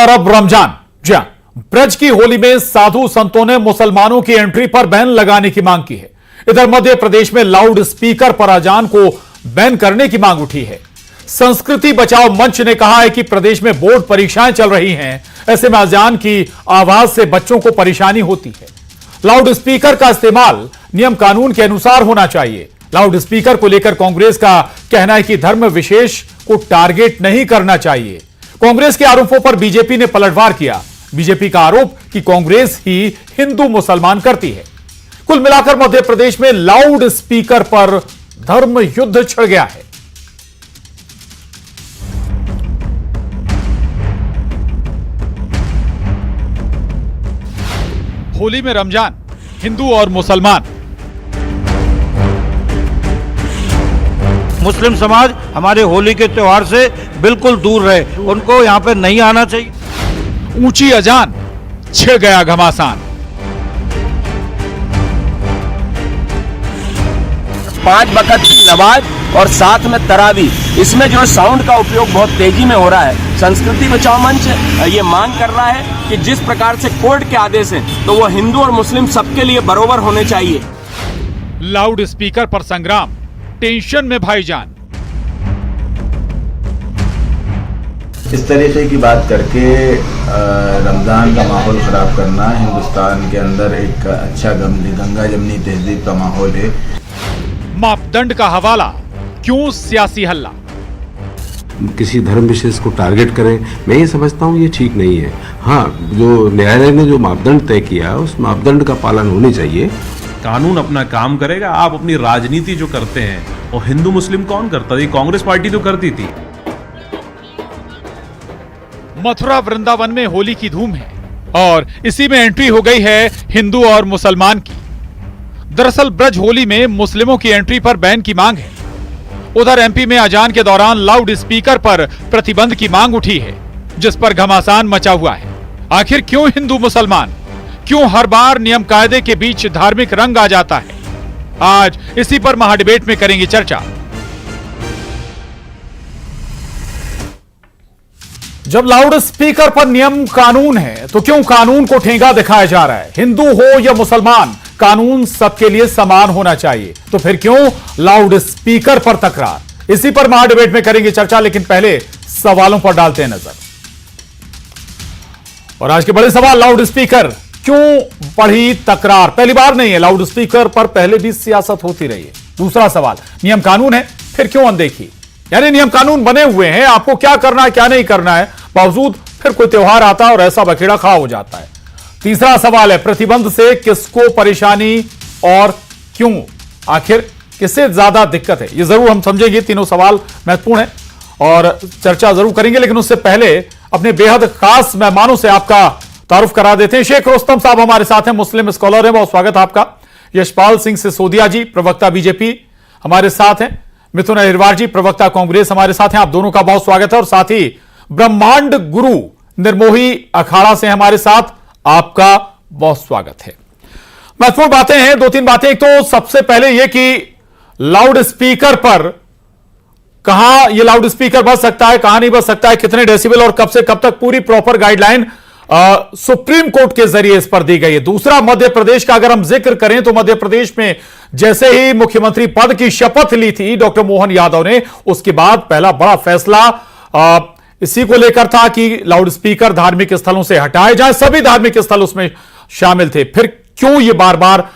और अब रमजान। जी हां, ब्रज की होली में साधु संतों ने मुसलमानों की एंट्री पर बैन लगाने की मांग की है। इधर मध्य प्रदेश में लाउड स्पीकर पर अजान को बैन करने की मांग उठी है। संस्कृति बचाओ मंच ने कहा है कि प्रदेश में बोर्ड परीक्षाएं चल रही हैं, ऐसे में अजान की आवाज से बच्चों को परेशानी होती है। लाउड स्पीकर का इस्तेमाल नियम कानून के अनुसार होना चाहिए। लाउड स्पीकर को लेकर कांग्रेस का कहना है कि धर्म विशेष को टारगेट नहीं करना चाहिए। कांग्रेस के आरोपों पर बीजेपी ने पलटवार किया। बीजेपी का आरोप कि कांग्रेस ही हिंदू मुसलमान करती है। कुल मिलाकर मध्य प्रदेश में लाउड स्पीकर पर धर्म युद्ध छिड़ गया है। होली में रमजान, हिंदू और मुसलमान। मुस्लिम समाज हमारे होली के त्योहार से बिल्कुल दूर रहे, उनको यहाँ पे नहीं आना चाहिए। ऊंची अजान, छिड़ गया घमासान। 5 वक्त की नमाज और साथ में तरावी, इसमें जो साउंड का उपयोग बहुत तेजी में हो रहा है। संस्कृति बचाओ मंच ये मांग कर रहा है कि जिस प्रकार से कोर्ट के आदेश हैं तो वो हिंदू और मुस्लिम सबके लिए बराबर होने चाहिए। लाउड स्पीकर पर संग्राम, टेंशन में भाईजान। इस तरीके की बात करके रमजान का माहौल खराब करना, हिंदुस्तान के अंदर एक अच्छा गंगा जमनी तहजीब का माहौल है। मापदंड का हवाला, क्यों सियासी हल्ला। किसी धर्म विशेष को टारगेट करें, मैं ये समझता हूँ ये ठीक नहीं है। हाँ, जो न्यायालय ने जो मापदंड तय किया उस मापदंड का पालन होनी चाहिए। कानून अपना काम करेगा। आप अपनी राजनीति जो करते हैं और हिंदू मुस्लिम कौन करता था? ये कांग्रेस पार्टी तो करती थी। मथुरा वृंदावन में होली की धूम है और इसी में एंट्री हो गई है हिंदू और मुसलमान की। दरअसल ब्रज होली में मुस्लिमों की एंट्री पर बैन की मांग है। उधर एमपी में अजान के दौरान लाउड स्पीकर पर प्रतिबंध की मांग उठी है, जिस पर घमासान मचा हुआ है। आखिर क्यों हिंदू मुसलमान, क्यों हर बार नियम कायदे के बीच धार्मिक रंग आ जाता है? आज इसी पर महाडिबेट में करेंगे चर्चा। जब लाउड स्पीकर पर नियम कानून है तो क्यों कानून को ठेंगा दिखाया जा रहा है? हिंदू हो या मुसलमान, कानून सबके लिए समान होना चाहिए। तो फिर क्यों लाउड स्पीकर पर तकरार? इसी पर महाडिबेट में करेंगे चर्चा, लेकिन पहले सवालों पर डालते हैं नजर। और आज के बड़े सवाल, लाउड स्पीकर क्यों बढ़ी तकरार? पहली बार नहीं है, लाउड स्पीकर पर पहले भी सियासत होती रही है। दूसरा सवाल, नियम कानून है, फिर क्यों अनदेखी? यानी नियम कानून बने हुए हैं, आपको क्या करना है क्या नहीं करना है, बावजूद फिर कोई त्योहार आता है और ऐसा बखेड़ा खड़ा हो जाता है। तीसरा सवाल है, प्रतिबंध से किसको परेशानी और क्यों? आखिर किससे ज्यादा दिक्कत है? ये जरूर हम समझेंगे। तीनों सवाल महत्वपूर्ण है और चर्चा जरूर करेंगे, लेकिन उससे पहले अपने बेहद खास मेहमानों से आपका तारुफ करा देते हैं। शेख रुस्तम साहब हमारे साथ हैं, मुस्लिम स्कॉलर हैं, बहुत स्वागत है आपका। यशपाल सिंह सिसोदिया जी, प्रवक्ता बीजेपी हमारे साथ हैं। मिथुन अहिरवार जी, प्रवक्ता कांग्रेस हमारे साथ हैं, आप दोनों का बहुत स्वागत है। और साथ ही ब्रह्मांड गुरु निर्मोही अखाड़ा से हमारे साथ, आपका बहुत स्वागत है। महत्वपूर्ण बातें हैं, 2-3 बातें। एक तो सबसे पहले यह कि लाउड स्पीकर पर कहां यह लाउड स्पीकर बज सकता है, कहां नहीं बज सकता है, कितने डेसिबल और कब से कब तक, पूरी प्रॉपर गाइडलाइन सुप्रीम कोर्ट के जरिए इस पर दी गई है। दूसरा, मध्य प्रदेश का अगर हम जिक्र करें तो मध्य प्रदेश में जैसे ही मुख्यमंत्री पद की शपथ ली थी डॉक्टर मोहन यादव ने, उसके बाद पहला बड़ा फैसला इसी को लेकर था कि लाउड स्पीकर धार्मिक स्थलों से हटाए जाए। सभी धार्मिक स्थल उसमें शामिल थे। फिर क्यों ये बार बार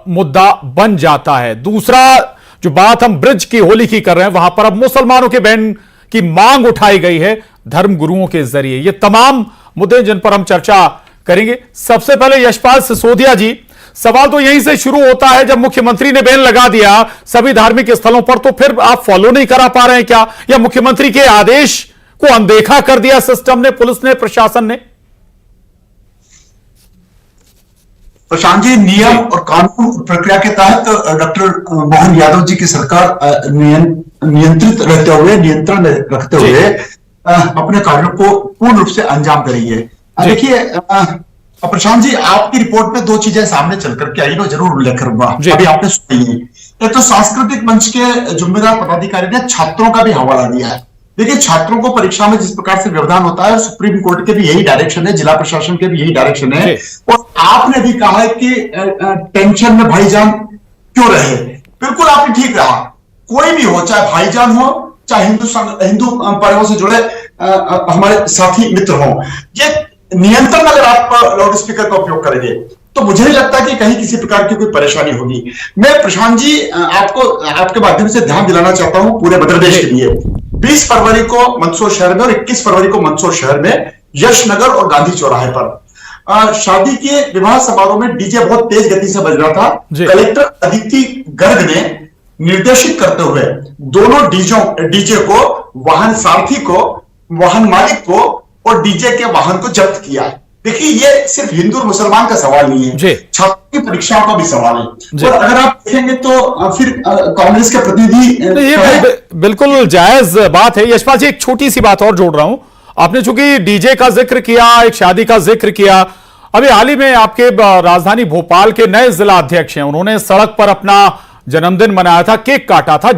मुद्दा बन जाता है? दूसरा, जो बात हम ब्रज की होली की कर रहे हैं, वहां पर अब मुसलमानों के बैन की मांग उठाई गई है धर्म गुरुओं के जरिए। ये तमाम मुद्दे जिन पर हम चर्चा करेंगे। सबसे पहले यशपाल सिसोदिया जी, सवाल तो यहीं से शुरू होता है, जब मुख्यमंत्री ने बैन लगा दिया सभी धार्मिक स्थलों पर, तो फिर आप फॉलो नहीं करा पा रहे हैं क्या, या मुख्यमंत्री के आदेश को अनदेखा कर दिया सिस्टम ने, पुलिस ने, प्रशासन ने? प्रशांत जी, नियम और कानून प्रक्रिया के तहत डॉक्टर मोहन यादव जी की सरकार नियंत्रण रखते हुए अपने कार्यों को पूर्ण रूप से अंजाम दे रही है। देखिए प्रशांत जी, आपकी रिपोर्ट में 2 चीजें सामने चल करके आई, जरूर उल्लेख करूंगा, अभी आपने सुनी है। एक तो सांस्कृतिक मंच के जिम्मेदार पदाधिकारी ने छात्रों का भी हवाला दिया है देखिए, छात्रों को परीक्षा में जिस प्रकार से व्यवधान होता है, सुप्रीम कोर्ट के भी यही डायरेक्शन है, जिला प्रशासन के भी यही डायरेक्शन है, और आपने भी कहा है कि टेंशन में भाईजान क्यों रहे। बिल्कुल आपने ठीक कहा, कोई भी हो, चाहे भाईजान हो, चाहे हिंदू पर्वों से जुड़े हमारे साथी मित्र हो, ये नियंत्रण अगर आप लाउड स्पीकर का उपयोग करेंगे तो मुझे नहीं लगता कि कहीं किसी प्रकार की कोई परेशानी होगी। मैं प्रशांत जी आपको आपके माध्यम से ध्यान दिलाना चाहता हूं पूरे मध्य प्रदेश के लिए, 20 फरवरी को मंदसौर शहर में और 21 फरवरी को मंदसौर शहर में यशनगर और गांधी चौराहे पर शादी के विवाह समारोह में डीजे बहुत तेज गति से बज रहा था। कलेक्टर अदिति गर्ग ने निर्देशित करते हुए दोनों डीजे को, वाहन सारथी को, वाहन मालिक को और डीजे के वाहन को जब्त किया है। देखिए, ये सिर्फ हिंदू और मुसलमान का सवाल नहीं है, छात्रों की परीक्षाओं का भी सवाल है। और अगर आप देखेंगे तो फिर कांग्रेस के प्रतिनिधि, ये बिल्कुल जायज बात है। यशपाल जी, एक छोटी सी बात और जोड़ रहा हूं, आपने चूंकि डीजे का जिक्र किया, एक शादी का जिक्र किया, अभी हाल ही में आपके राजधानी भोपाल के नए जिला अध्यक्ष हैं, उन्होंने सड़क पर अपना जन्मदिन मनाया था, केक काटा था,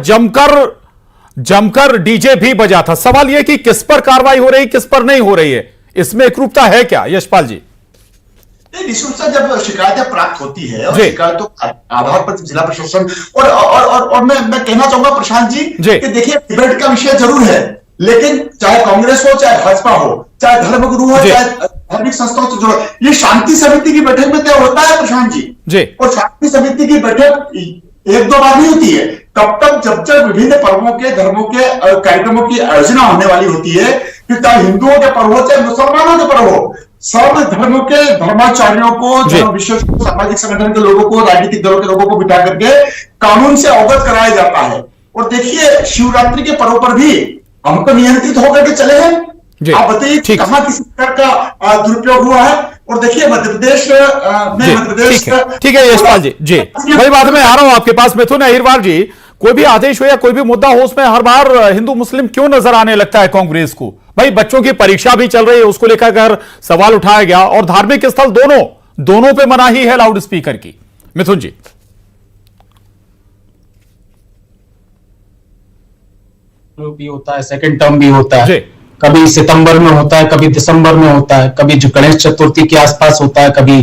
जमकर डीजे भी बजा था। सवाल यह कि किस पर कार्रवाई हो रही, किस पर नहीं हो रही है, इसमें एकरूपता है क्या यशपाल जी? निःशुल्क जब शिकायतें प्राप्त होती है और शिकायतों आधार पर जिला प्रशासन और मैं कहना चाहूंगा प्रशांत जी कि देखिए, डिबेट का विषय जरूर है, लेकिन चाहे कांग्रेस हो, चाहे भाजपा हो, चाहे धर्मगुरु हो, चाहे धार्मिक संस्थाओं से जुड़ो, ये शांति समिति की बैठक में तय होता है प्रशांत जी। और शांति समिति की बैठक एक दो बार नहीं होती है, तब तक जब विभिन्न पर्वों के, धर्मों के कार्यक्रमों की आयोजना होने वाली होती है, फिर चाहे हिंदुओं के पर्व हो, चाहे मुसलमानों के पर्व हो, सब धर्मों के धर्माचार्यों को, विशेष सामाजिक संगठन के लोगों को, राजनीतिक दलों के लोगों को बिठा करके कानून से अवगत कराया जाता है। और देखिए, शिवरात्रि के पर्व पर भी हम तो नियंत्रित होकर के चले हैं। आप बताइए कहां किसी प्रकार का दुरुपयोग हुआ है? और देखिए, मध्य प्रदेश ठीक है यशपाल जी, वही बात मैं आ रहा हूं आपके पास। मिथुन अहिरवार जी, कोई भी आदेश हो या कोई भी मुद्दा हो, उसमें हर बार हिंदू मुस्लिम क्यों नजर आने लगता है कांग्रेस को? भाई, बच्चों की परीक्षा भी चल रही है, उसको लेकर अगर सवाल उठाया गया, और धार्मिक स्थल दोनों पे मनाही है लाउड स्पीकर की। मिथुन जी, भी होता है, सेकंड टर्म भी होता है, कभी सितंबर में होता है, कभी दिसंबर में होता है, कभी जो गणेश चतुर्थी के आसपास होता है, कभी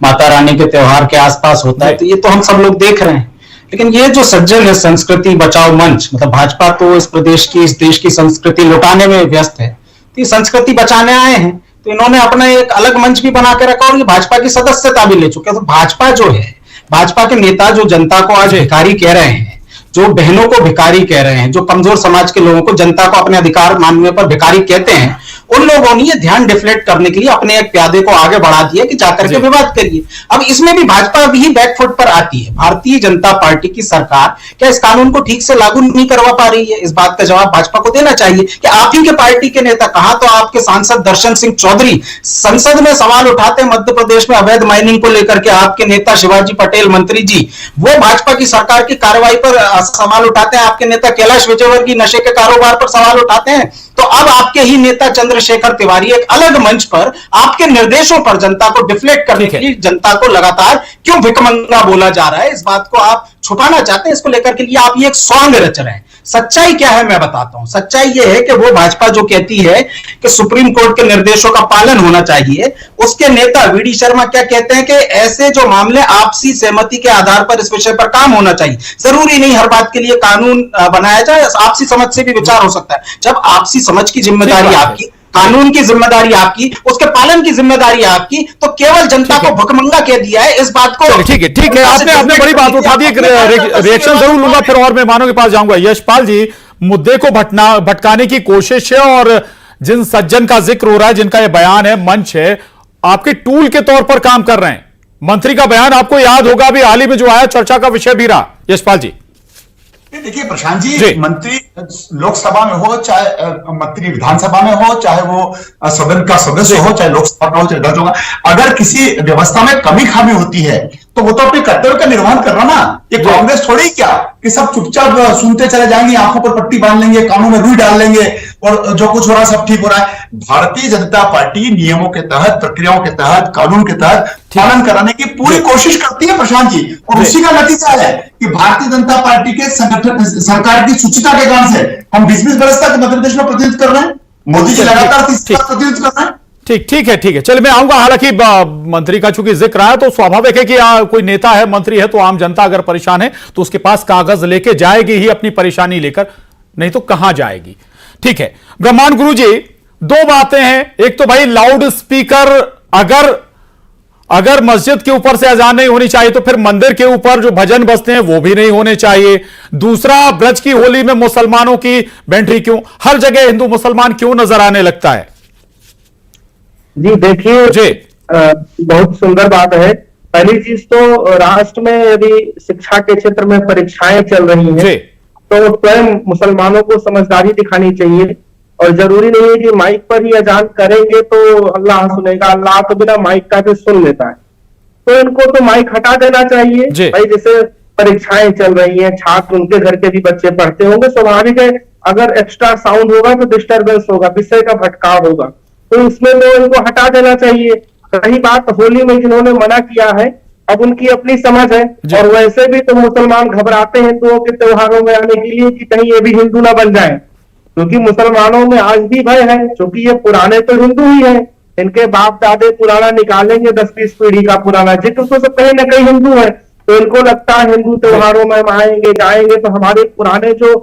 माता रानी के त्योहार के आसपास होता है। तो ये तो हम सब लोग देख रहे हैं, लेकिन ये जो सज्जन है संस्कृति बचाओ मंच, मतलब भाजपा तो इस प्रदेश की, इस देश की संस्कृति लुटाने में व्यस्त है, तो ये संस्कृति बचाने आए हैं, तो इन्होंने अपना एक अलग मंच भी बना के रखा और ये भाजपा की सदस्यता भी ले चुके हैं। तो भाजपा जो है, भाजपा के नेता जो जनता को आज भिखारी कह रहे हैं, जो बहनों को भिखारी कह रहे हैं, जो कमजोर समाज के लोगों को, जनता को अपने अधिकार मानने पर भिखारी कहते हैं, उन लोगों ने ये ध्यान डिफ्लेक्ट करने के लिए अपने एक प्यादे को आगे बढ़ा दिया कि जाकर के विवाद करिए। अब इसमें भी भाजपा भी बैकफुट पर आती है। भारतीय जनता पार्टी की सरकार क्या इस कानून को ठीक से लागू नहीं करवा पा रही है? इस बात का जवाब भाजपा को देना चाहिए कि आप ही के पार्टी के नेता, कहा तो आपके सांसद दर्शन सिंह चौधरी संसद में सवाल उठाते हैं मध्य प्रदेश में अवैध माइनिंग को लेकर के, आपके नेता शिवाजी पटेल मंत्री जी वो भाजपा की सरकार की कार्रवाई पर सवाल उठाते हैं, आपके नेता कैलाश विजयवर्गीय नशे के कारोबार पर सवाल उठाते हैं, तो अब आपके ही नेता चंद्रशेखर तिवारी एक अलग मंच पर आपके निर्देशों पर जनता को डिफ्लेक्ट करने के लिए जनता को लगातार क्यों भिकमंगा बोला जा रहा है, इस बात को आप छुपाना चाहते हैं। इसको लेकर के लिए आप ये एक सॉन्ग रच रहे हैं। सच्चाई क्या है मैं बताता हूं। सच्चाई यह है कि वो भाजपा जो कहती है कि सुप्रीम कोर्ट के निर्देशों का पालन होना चाहिए, उसके नेता वीडी शर्मा क्या कहते हैं कि ऐसे जो मामले आपसी सहमति के आधार पर इस विषय पर काम होना चाहिए, जरूरी नहीं हर बात के लिए कानून बनाया जाए, आपसी समझ से भी विचार हो सकता है। जब आपसी समझ की जिम्मेदारी आपकी, कानून की जिम्मेदारी आपकी, उसके पालन की जिम्मेदारी आपकी, तो केवल जनता को भुखमंगा कह दिया है, इस बात को। ठीक है, आपने बड़ी बात उठा दी, रिएक्शन जरूर लूंगा, फिर और मेहमानों के पास जाऊंगा। यशपाल जी, मुद्दे को भटकाने की कोशिश है और जिन सज्जन का जिक्र हो रहा है, जिनका यह बयान है, मंच है, आपके टूल के तौर पर काम कर रहे हैं। मंत्री का बयान आपको याद होगा, अभी हाल ही में जो आया, चर्चा का विषय भी रहा। यशपाल जी, देखिए प्रशांत जी, मंत्री लोकसभा में हो, चाहे मंत्री विधानसभा में हो, चाहे वो सदन का सदस्य हो, चाहे लोकसभा का हो, चाहे राज्य होगा, अगर किसी व्यवस्था में कमी खामी होती है तो वो तो अपने कर्तव्य का निर्वहन कर रहा ना। ये कांग्रेस थोड़ी क्या कि सब चुपचाप सुनते चले जाएंगे, आंखों पर पट्टी बांध लेंगे, कानून में रुई डाल लेंगे और जो कुछ हो रहा है सब ठीक हो रहा है। भारतीय जनता पार्टी नियमों के तहत, प्रक्रियाओं के तहत, कानून के तहत पालन कराने की पूरी कोशिश करती है प्रशांत जी, और उसी का नतीजा है कि भारतीय जनता पार्टी के संगठन सरकार की सुचिता के कारण से हम 20-20 वर्ष तक मध्य प्रदेश में प्रतिनिधित्व कर रहे हैं। मोदी जी लगातार 30 साल प्रतिनिधित्व कर रहे हैं। ठीक है। चलिए मैं आऊंगा। हालांकि मंत्री का चूंकि जिक्र आया तो स्वाभाविक है कि कोई नेता है, मंत्री है, तो आम जनता अगर परेशान है तो उसके पास कागज लेके जाएगी ही अपनी परेशानी लेकर, नहीं तो कहां जाएगी। ठीक है ब्रह्मांड गुरु जी, दो बातें हैं। एक तो भाई लाउड स्पीकर, अगर मस्जिद के ऊपर से अजान नहीं होनी चाहिए तो फिर मंदिर के ऊपर जो भजन बजते हैं वो भी नहीं होने चाहिए। दूसरा, ब्रज की होली में मुसलमानों की बेंट्री क्यों? हर जगह हिंदू मुसलमान क्यों नजर आने लगता है? जी देखिए जी, बहुत सुंदर बात है। पहली चीज तो राष्ट्र में यदि शिक्षा के क्षेत्र में परीक्षाएं चल रही हैं तो स्वयं मुसलमानों को समझदारी दिखानी चाहिए, और जरूरी नहीं है कि माइक पर ही अजान करेंगे तो अल्लाह सुनेगा। अल्लाह तो बिना माइक का भी सुन लेता है, तो इनको तो माइक हटा देना चाहिए। भाई जैसे परीक्षाएं चल रही हैं, छात्र, उनके घर के भी बच्चे पढ़ते होंगे, स्वाभाविक है अगर एक्स्ट्रा साउंड होगा तो डिस्टरबेंस होगा, विषय का भटकाव होगा, तो इसमें तो इनको हटा देना चाहिए। रही बात होली में जिन्होंने मना किया है, अब उनकी अपनी समझ है, और वैसे भी तो मुसलमान घबराते हैं हिंदुओं के त्योहारों में आने के लिए कि कहीं ये भी हिंदू ना बन जाए, क्योंकि मुसलमानों में आज भी भय है, क्योंकि ये पुराने तो हिंदू ही हैं। इनके बाप दादे पुराना निकालेंगे 10-20 पीढ़ी का पुराना जिक्र, तो सब कहीं ना कहीं हिंदू है, तो इनको लगता है हिंदू त्योहारों में हम आएंगे जाएंगे तो हमारे पुराने जो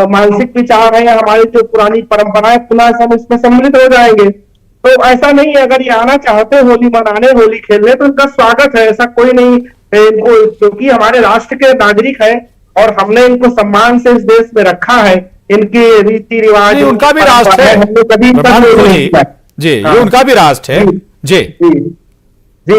मानसिक विचार है या हमारी जो पुरानी परंपराएं पुनः हम इसमें सम्मिलित हो जाएंगे। तो ऐसा नहीं है, अगर ये आना चाहते होली मनाने, होली खेलने, तो इनका स्वागत है, ऐसा कोई नहीं इनको, क्योंकि हमारे राष्ट्र के नागरिक है और हमने इनको सम्मान से इस देश में रखा है। इनके रीति रिवाज, उनका भी राष्ट्र है, हमने कभी जी ये उनका भी राष्ट्र है जी जी,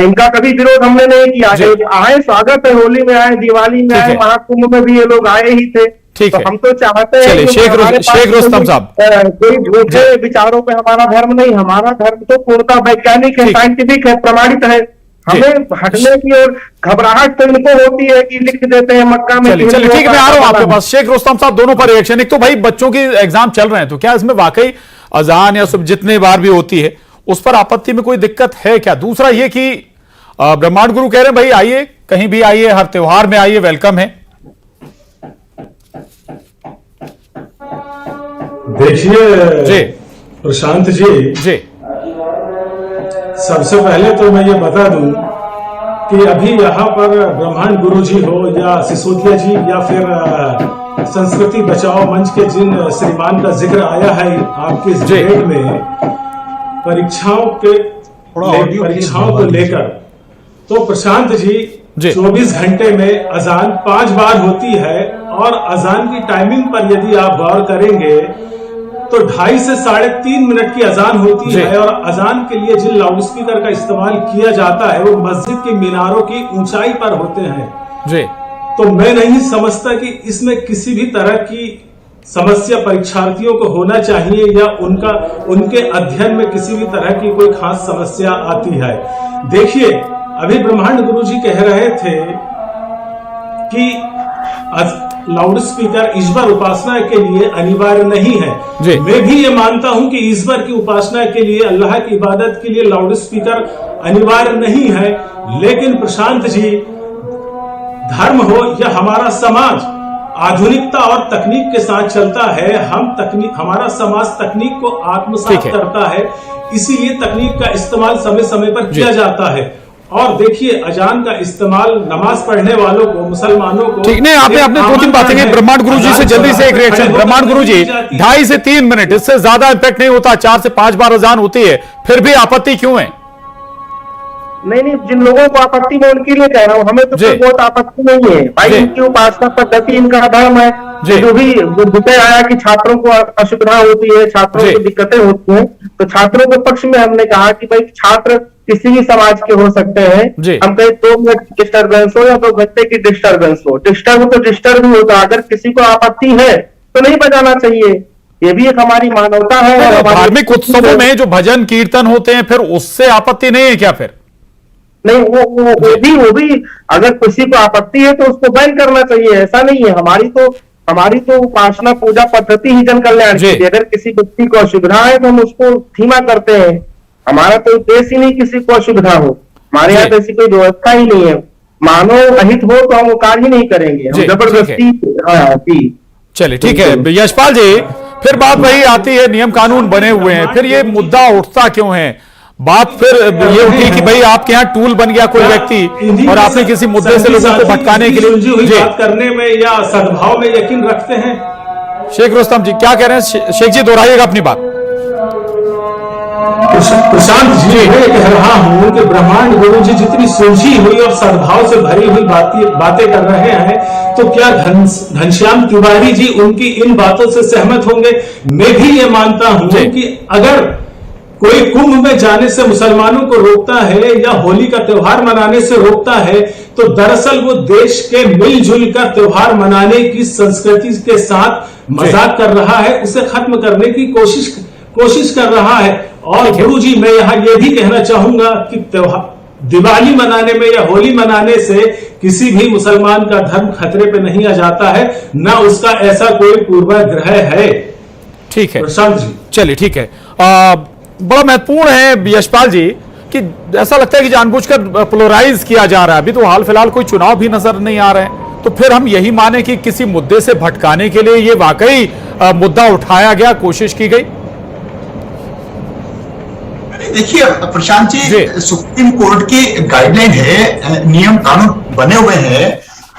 इनका कभी विरोध हमने नहीं किया। आए, स्वागत है, होली में आए, दिवाली में आए, महाकुंभ में भी ये लोग आए ही थे। ठीक है, हम तो चाहते हैं शेख रुस्तम साहब, कोई झूठे विचारों पे हमारा धर्म नहीं, हमारा धर्म तो पूर्णतः वैज्ञानिक है, साइंटिफिक है, प्रमाणित है। हमें हटने की और घबराहट तो इनको होती है कि लिख देते हैं मक्का में। चलिए ठीक है, मैं आ रहा हूं आपके पास। शेख रुस्तम साहब, दोनों पर रिएक्शन। एक तो भाई बच्चों की एग्जाम चल रहे हैं, तो क्या इसमें वाकई अजान या सब जितने बार भी होती है उस पर आपत्ति में कोई दिक्कत है क्या? दूसरा ये कि ब्रह्मांड गुरु कह रहे हैं भाई आइए, कहीं भी आइए, हर त्योहार में आइए, वेलकम है। देखिए प्रशांत जी, सबसे पहले तो मैं ये बता दूं कि अभी यहाँ पर ब्रह्मांड गुरु जी हो या सिसोदिया जी या फिर संस्कृति बचाओ मंच के जिन श्रीमान का जिक्र आया है आपके इस डिबेट में परीक्षाओं को लेकर, तो प्रशांत जी 24 घंटे में अजान 5 बार होती है, और अजान की टाइमिंग पर यदि आप गौर करेंगे तो 2.5 से 3.5 मिनट की अजान होती है, और अजान के लिए जिन लाउड स्पीकर का इस्तेमाल किया जाता है वो मस्जिद के मीनारों की ऊंचाई पर होते हैं। तो मैं नहीं समझता कि इसमें किसी भी तरह की समस्या परीक्षार्थियों को होना चाहिए या उनके अध्ययन में किसी भी तरह की कोई खास समस्या आती है। देखिए अभी ब्रह्मांड गुरु जी कह रहे थे कि लाउड स्पीकर ईश्वर उपासना के लिए अनिवार्य नहीं है। मैं भी ये मानता हूं कि ईश्वर की उपासना के लिए, अल्लाह की इबादत के लिए लाउड स्पीकर अनिवार्य नहीं है, लेकिन प्रशांत जी धर्म हो या हमारा समाज आधुनिकता और तकनीक के साथ चलता है। हमारा समाज तकनीक को आत्मसात करता है, इसीलिए तकनीक का इस्तेमाल समय समय पर किया जाता है। और देखिए अजान का इस्तेमाल नमाज पढ़ने वालों को, मुसलमानों को, ठीक नहीं, आपने 2-3 बातें की। ब्रह्मांड गुरु जी से जल्दी से एक रिएक्शन। ब्रह्मांड गुरु जी, 2.5 से 3 मिनट, इससे ज्यादा इम्पैक्ट नहीं होता, 4 से 5 बार अजान होती है, फिर भी आपत्ति क्यों है? नहीं, जिन लोगों को आपत्ति में उनके लिए कह रहा हूँ, हमें तो कोई बहुत आपत्ति नहीं है भाई। इनकी उपासना पद्धति, इनका धर्म है। जो भी विषय आया कि छात्रों को असुविधा होती है, छात्रों को दिक्कतें होती हैं, तो छात्रों के पक्ष में हमने कहा कि भाई छात्र किसी भी समाज के हो सकते हैं। हम कहीं 2 मिनट की डिस्टर्बेंस हो या 2 घंटे की डिस्टर्बेंस हो, डिस्टर्ब तो डिस्टर्ब ही होता। अगर किसी को आपत्ति है तो नहीं बजाना चाहिए, ये भी एक हमारी मानवता है। धार्मिक उत्सवों में जो भजन कीर्तन होते हैं, फिर उससे आपत्ति नहीं है क्या? फिर नहीं, वो भी अगर किसी को आपत्ति है तो उसको बैन करना चाहिए, ऐसा नहीं है। हमारी तो उपासना पूजा पद्धति ही जन कल्याण की है। अगर किसी व्यक्ति को असुविधा है तो हम उसको धीमा करते हैं। हमारा तो उद्देश्य ही नहीं किसी को असुविधा हो, हमारे यहाँ तो ऐसी कोई व्यवस्था ही नहीं है। मानव अहित हो तो हम वो कार्य ही नहीं करेंगे, हम जबरदस्ती। हाँ जी, चलिए ठीक है यशपाल जी, फिर बात वही आती है, नियम कानून बने हुए हैं, फिर ये मुद्दा उठता क्यों है? बात फिर ये उठी कि भाई आपके यहाँ टूल बन गया कोई व्यक्ति और आपने किसी मुद्दे से लोगों को भटकाने के लिए बात करने में या सद्भाव में यकीन रखते हैं। शेख रुस्तम जी क्या कह रहे हैं? शेख जी दोहराइएगा अपनी बात। प्रशांत जी, मैं कह रहा हूं कि ब्रह्मांड गुरु जी जितनी सुलझी हुई और सद्भाव से भरी हुई बातें कर रहे हैं, तो क्या घनश्याम तिवारी जी उनकी इन बातों से सहमत होंगे? मैं भी ये मानता हूं कि अगर कोई कुंभ में जाने से मुसलमानों को रोकता है या होली का त्योहार मनाने से रोकता है, तो दरअसल वो देश के मिलजुल कर त्योहार मनाने की संस्कृति के साथ मजाक कर रहा है, उसे खत्म करने की कोशिश कर रहा है। और गुरुजी, मैं यहां यह भी कहना चाहूंगा कि त्योहार दिवाली मनाने में या होली मनाने से किसी भी मुसलमान का धर्म खतरे पे नहीं आ जाता है, ना उसका ऐसा कोई पूर्वाग्रह है। ठीक है प्रशांत जी, चलिए ठीक है। बड़ा महत्वपूर्ण है यशपाल जी कि ऐसा लगता है कि जानबूझकर पोलराइज किया जा रहा है। अभी तो हाल फिलहाल कोई चुनाव भी नजर नहीं आ रहे हैं, तो फिर हम यही माने कि किसी मुद्दे से भटकाने के लिए ये वाकई मुद्दा उठाया गया, कोशिश की गई। देखिए प्रशांत जी, सुप्रीम कोर्ट की गाइडलाइन है, नियम कानून बने हुए हैं।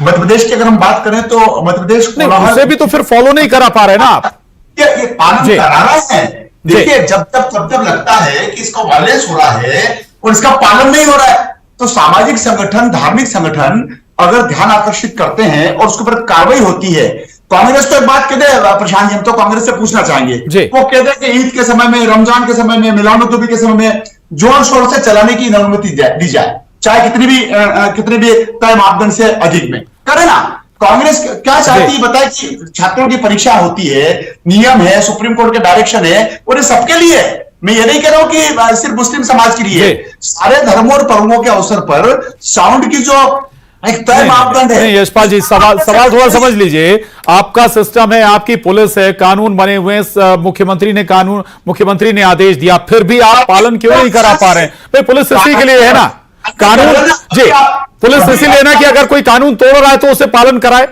मध्य प्रदेश की अगर हम बात करें तो मध्य प्रदेश उसे भी तो फिर फॉलो नहीं करा पा रहे ना आप। ये पालन कराना है। देखिए जब तक लगता है कि इसका वायलेंस हो रहा है और इसका पालन नहीं हो रहा है, तो सामाजिक संगठन, धार्मिक संगठन अगर ध्यान आकर्षित करते हैं और उसके ऊपर कार्रवाई होती है। कांग्रेस तो एक बात कहते हैं प्रशांत जी, हम तो कांग्रेस से पूछना चाहेंगे, वो कहते हैं कि ईद के समय में, रमजान के समय में, मिलाद-उन-नबी के समय में जोर शोर से चलाने की अनुमति दी जाए, चाहे कितनी भी तय मापदंड से अधिक में करे ना। कांग्रेस क्या चाहती है बताए कि छात्रों की परीक्षा होती है, नियम है, सुप्रीम कोर्ट के डायरेक्शन है, और ये सबके लिए। मैं ये नहीं कह रहा हूं कि सिर्फ मुस्लिम समाज के लिए, सारे धर्मों और पर्वों के अवसर पर साउंड की जो एक तय मापदंड है। यशपाल जी, सवाल थोड़ा समझ लीजिए। आपका सिस्टम है, आपकी पुलिस है, कानून बने हुए हैं, मुख्यमंत्री ने आदेश दिया, फिर भी आप पालन क्यों नहीं करा पा रहे हैं? भाई पुलिस इसी के लिए है ना, कानून जी, पुलिस इसीलिए ना कि अगर कोई कानून तोड़ रहा है तो उसे पालन कराए।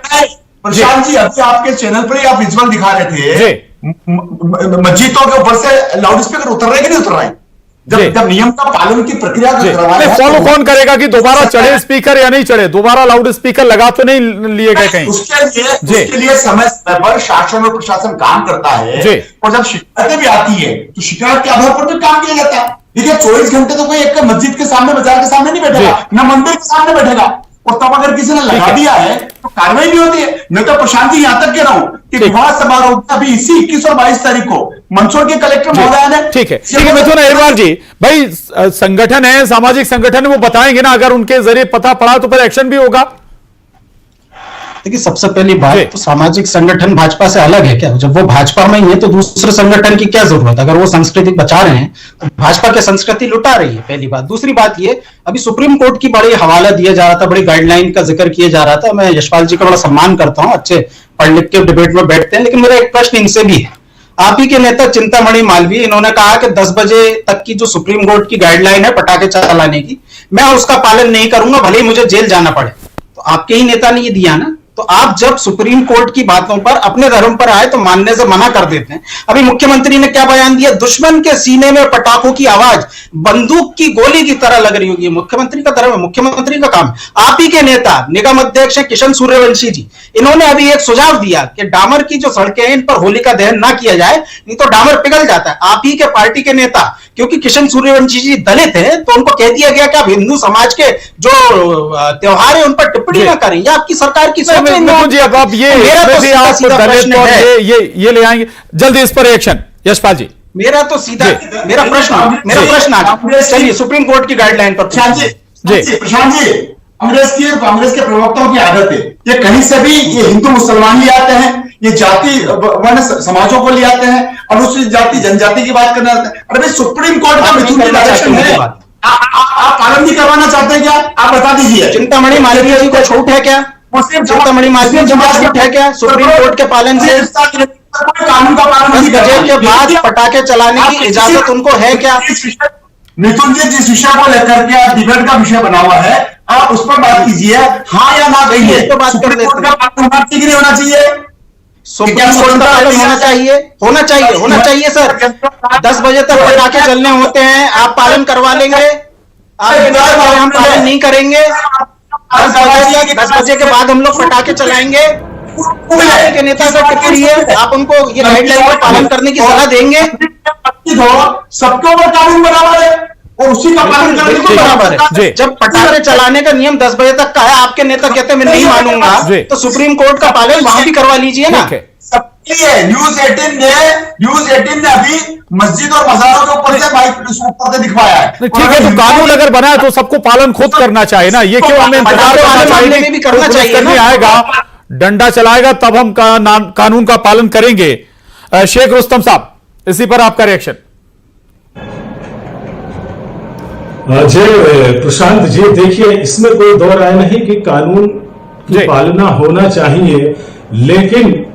प्रशांत जी, अभी आपके चैनल पर ही आप विजुअल दिखा रहे थे, मस्जिदों के ऊपर से लाउड स्पीकर उतर रहे कि नहीं उतर रहे? जब नियम का पालन की प्रक्रिया फॉलो कौन करेगा कि दोबारा चढ़े स्पीकर या नहीं चढ़े? दोबारा लाउड स्पीकर लगा तो नहीं लिए गए कहीं? उसके लिए समय पर शासन और प्रशासन काम करता है, और जब शिकायतें भी आती है तो शिकायत के आधार पर भी काम किया जाता है। देखिए 24 घंटे तो कोई एक मस्जिद के सामने, बाजार के सामने नहीं बैठेगा, ना मंदिर के सामने बैठेगा, और तब अगर किसी ने लगा दिया है तो कार्रवाई भी होती है। मैं तो प्रशांत जी यहां तक कह रहा हूं कि विवाह समारोह अभी इसी 21 और 22 तारीख को मंदसौर के कलेक्टर महोदय ने, ठीक है मिथुन अहिरवार जी, भाई संगठन है, सामाजिक संगठन है, वो बताएंगे ना, अगर उनके जरिए पता पड़ा तो फिर एक्शन भी होगा। देखिए सबसे पहली बात तो सामाजिक संगठन भाजपा से अलग है क्या? जब वो भाजपा में ही है तो दूसरे संगठन की क्या जरूरत? अगर वो संस्कृति बचा रहे हैं तो भाजपा की संस्कृति लुटा रही है, पहली बात। दूसरी बात ये, अभी सुप्रीम कोर्ट की बड़ी हवाला दिया जा रहा था, बड़ी गाइडलाइन का जिक्र किया जा रहा था। मैं यशपाल जी का बड़ा सम्मान करता हूँ, अच्छे पढ़ लिख के डिबेट में बैठते हैं, लेकिन मेरा एक प्रश्न इनसे भी है। आप ही के नेता चिंतामणि मालवीय, इन्होंने कहा कि 10 बजे तक की जो सुप्रीम कोर्ट की गाइडलाइन है पटाखे चलाने की, मैं उसका पालन नहीं करूंगा, भले ही मुझे जेल जाना पड़े। तो आपके ही नेता ने ये दिया ना। तो आप जब सुप्रीम कोर्ट की बातों पर, अपने धर्म पर आए तो मानने से मना कर देते हैं। अभी मुख्यमंत्री ने क्या बयान दिया? दुश्मन के सीने में पटाखों की आवाज बंदूक की गोली की तरह लग रही होगी। मुख्यमंत्री का धर्म है, मुख्यमंत्री का काम। आप ही के नेता निगम अध्यक्ष है किशन सूर्यवंशी जी, इन्होंने अभी एक सुझाव दिया कि डामर की जो सड़कें हैं इन पर होलिका दहन ना किया जाए, नहीं तो डामर पिघल जाता है। आप ही के पार्टी के नेता, क्योंकि किशन सूर्यवंशी जी दलित हैं, तो उनको कह दिया गया कि आप हिंदू समाज के जो त्योहार है उन पर टिप्पणी ना करें। यह आपकी सरकार की सोच है जी। अब आप ये ले आएंगे जल्दी, इस पर रिएक्शन यशपाल जी। मेरा तो सीधा मेरा प्रश्न आ, चलिए सुप्रीम कोर्ट की गाइडलाइन पर। प्रशांत जी, कांग्रेस के प्रवक्ताओं की आदत है, ये कहीं से भी ये हिंदू मुसलमान ले आते हैं, ये जाति वर्ण समाजों को ले आते हैं, अनुसूचित जाति जनजाति की बात करना। अरे भाई सुप्रीम कोर्ट का मिथुन की डायरेक्शन है, आप पालन नहीं करवाना चाहते हैं क्या? आप बता दीजिए। चिंतामणि मालवीय जी को छूट है क्या? मुस्लिम चिंतामणि मालवीय जी को छूट है क्या सुप्रीम कोर्ट के पालन से? कानून का पालन 10 बजे के बाद पटाखे चलाने की इजाजत उनको है क्या? मिथुन जी, जिस विषय को लेकर के डिबेट का विषय बना हुआ है, आप उस पर बात कीजिए, हाँ या ना कहिए। इस पर बात कर लेते हैं। होना चाहिए कि नहीं होना चाहिए? सुप्रीम कोर्ट का पालन होना चाहिए, होना चाहिए, होना चाहिए सर। 10 बजे तक पटाखे चलने होते हैं, आप पालन करवा लेंगे? आपके नेता कह रहे हम पालन नहीं करेंगे। 10 बजे के बाद हम लोग पटाखे चलाएंगे। आपके नेता से टिप्पणी है, आप उनको ये गाइडलाइन का पालन करने की सलाह देंगे? सबके ऊपर कानून बराबर है और उसी का पालन करने को बराबर है। जब पटाखे चलाने का नियम 10 बजे तक का है, आपके नेता कहते हैं मैं नहीं मानूंगा, तो सुप्रीम कोर्ट का पालन वहां भी करवा लीजिए ना। न्यूज 18 ने अभी मस्जिद और मज़ारों के ऊपर से माइक ऊपर से दिखवाया है। ठीक है, तो कानून अगर बना है तो सबको पालन खुद करना चाहिए ना, ये क्यों हमें इंतजार करना चाहिए? भी करना चाहिए ना। आएगा डंडा चलाएगा तब हम कानून का पालन करेंगे। शेख रुस्तम साहब, इसी पर आपका रिएक्शन। जय प्रशांत जी, देखिए इसमें कोई दो राय नहीं कि कानून की पालना होना चाहिए, लेकिन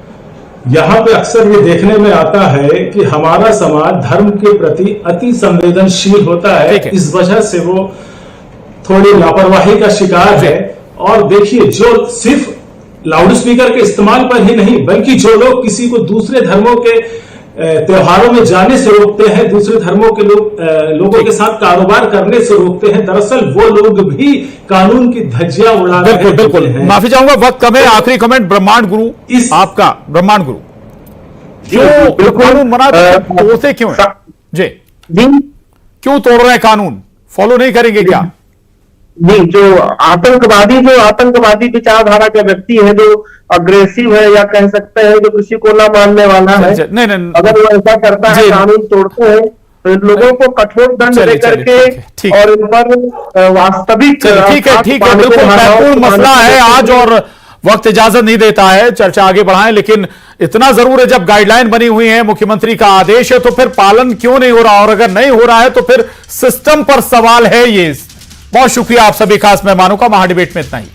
यहां पे अक्सर ये देखने में आता है कि हमारा समाज धर्म के प्रति अति संवेदनशील होता है, इस वजह से वो थोड़ी लापरवाही का शिकार है। और देखिए, जो सिर्फ लाउड स्पीकर के इस्तेमाल पर ही नहीं, बल्कि जो लोग किसी को दूसरे धर्मों के त्योहारों में जाने से रोकते हैं, दूसरे धर्मों के लोगों के साथ कारोबार करने से रोकते हैं, दरअसल वो लोग भी कानून की धज्जियां उड़ा रहे हैं। बिल्कुल, माफी चाहूंगा, वक्त कम है। आखिरी कमेंट ब्रह्मांड गुरु, आपका ब्रह्मांड गुरु, जो कानून बना तोड़ते क्यों है? जी, क्यों तोड़ रहे हैं कानून? फॉलो नहीं करेंगे क्या? नहीं, जो आतंकवादी विचारधारा का व्यक्ति है, जो अग्रेसिव है, या कह सकते हैं जो किसी को ना मानने वाला है, नहीं, अगर वो ऐसा करता है, कानून तोड़ते हैं, तो इन लोगों को कठोर दंड देकर के और इन पर वास्तविक ठीक है, बिल्कुल महत्वपूर्ण मसला है आज और वक्त इजाजत नहीं देता है, चर्चा आगे बढ़ाएं, लेकिन इतना जरूर है, जब गाइडलाइन बनी हुई है, मुख्यमंत्री का आदेश है, तो फिर पालन क्यों नहीं हो रहा? और अगर नहीं हो रहा है तो फिर सिस्टम पर सवाल है ये। बहुत शुक्रिया आप सभी खास मेहमानों का। महाडिबेट में इतना ही।